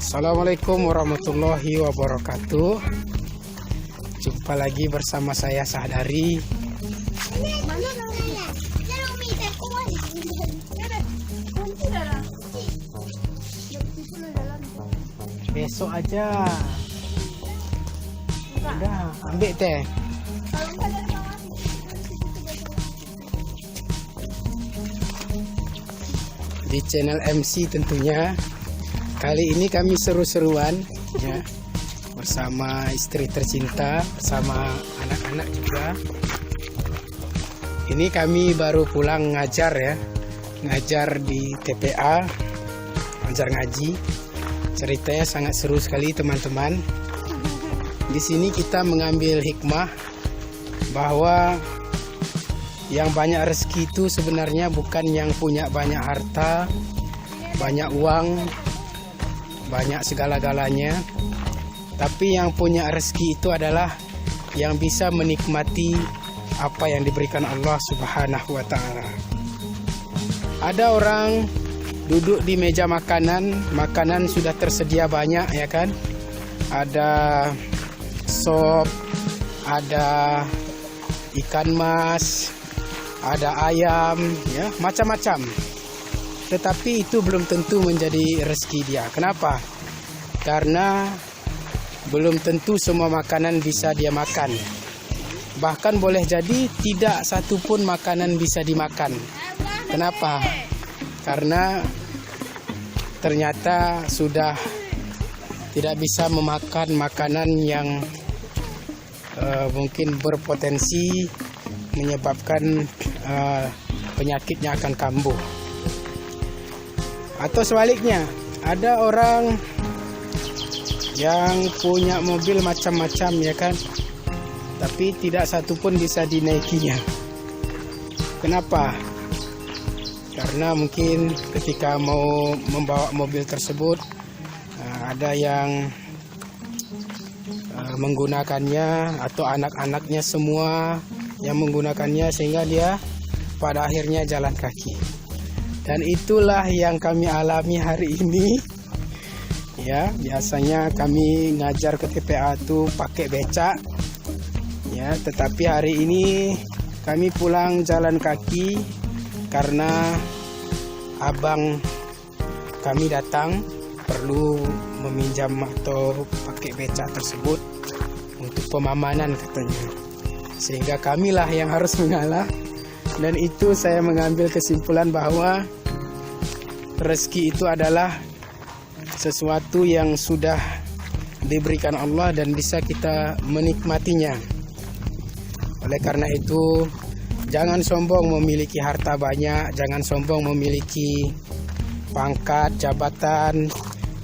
Assalamualaikum warahmatullahi wabarakatuh. Jumpa lagi bersama saya Sahdari. Besok aja. Udah, ambil teh. Di channel MC tentunya. Kali ini kami seru-seruan ya, bersama istri tercinta, bersama anak-anak juga. Ini kami baru pulang ngajar ya, ngajar di TPA, ngajar ngaji. Ceritanya sangat seru sekali teman-teman. Di sini kita mengambil hikmah bahwa yang banyak rezeki itu sebenarnya bukan yang punya banyak harta, banyak uang, banyak segala-galanya, tapi yang punya rezeki itu adalah yang bisa menikmati apa yang diberikan Allah Subhanahu wa Ta'ala. Ada orang duduk di meja makanan, makanan sudah tersedia banyak ya kan, ada sop, ada ikan mas, ada ayam ya, macam-macam. Tetapi itu belum tentu menjadi rezeki dia. Kenapa? Karena belum tentu semua makanan bisa dia makan. Bahkan boleh jadi tidak satupun makanan bisa dimakan. Kenapa? Karena ternyata sudah tidak bisa memakan makanan yang mungkin berpotensi menyebabkan penyakitnya akan kambuh. Atau sebaliknya, ada orang yang punya mobil macam-macam ya kan, tapi tidak satupun bisa dinaikinya. Kenapa? Karena mungkin ketika mau membawa mobil tersebut, ada yang menggunakannya atau anak-anaknya semua yang menggunakannya, sehingga dia pada akhirnya jalan kaki. Dan itulah yang kami alami hari ini. Ya, biasanya kami ngajar ke TPA itu pakai becak. Ya, tetapi hari ini kami pulang jalan kaki karena abang kami datang perlu meminjam atau pakai becak tersebut untuk pemamanan katanya. Sehingga kamilah yang harus mengalah. Dan itu saya mengambil kesimpulan bahwa rezeki itu adalah sesuatu yang sudah diberikan Allah dan bisa kita menikmatinya. Oleh karena itu, jangan sombong memiliki harta banyak, jangan sombong memiliki pangkat, jabatan,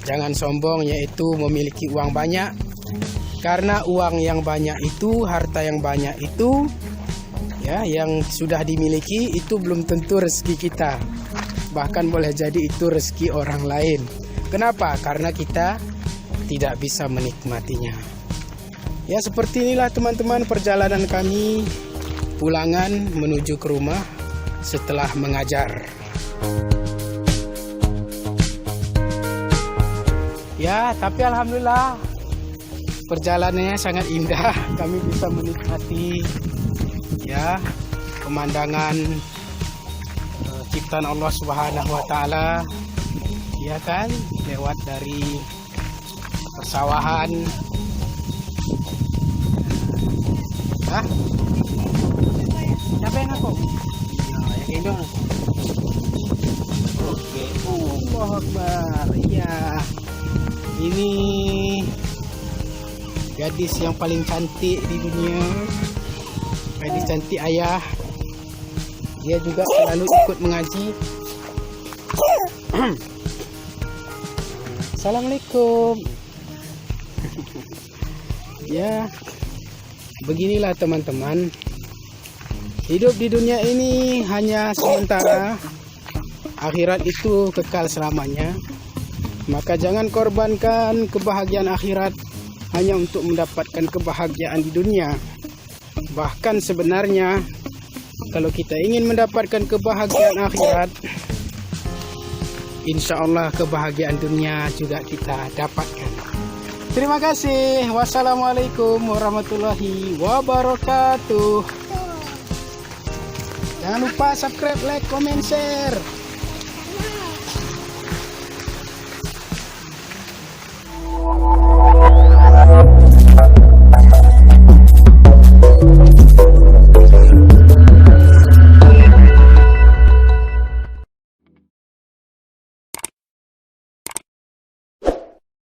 jangan sombong yaitu memiliki uang banyak. Karena uang yang banyak itu, harta yang banyak itu, ya, yang sudah dimiliki itu belum tentu rezeki kita. Bahkan boleh jadi itu rezeki orang lain. Kenapa? Karena kita tidak bisa menikmatinya. Ya, seperti inilah teman-teman perjalanan kami pulangan menuju ke rumah setelah mengajar. Ya, tapi alhamdulillah perjalanannya sangat indah. Kami bisa menikmati ya pemandangan ciptaan Allah Subhanahu wa Ta'ala ya kan, lewat dari persawahan. Hah? Siapa yang aku? Ya, yang itu. Oke, Allahu Akbar. Iya. Ini gadis yang paling cantik di dunia. Gadis cantik ayah. Dia juga selalu ikut mengaji. Assalamualaikum. Ya, beginilah teman-teman. Hidup di dunia ini hanya sementara. Akhirat itu kekal selamanya. Maka jangan korbankan kebahagiaan akhirat hanya untuk mendapatkan kebahagiaan di dunia. Bahkan sebenarnya kalau kita ingin mendapatkan kebahagiaan akhirat, insya Allah kebahagiaan dunia juga kita dapatkan. Terima kasih. Wassalamualaikum warahmatullahi wabarakatuh. Jangan lupa subscribe, like, comment, share.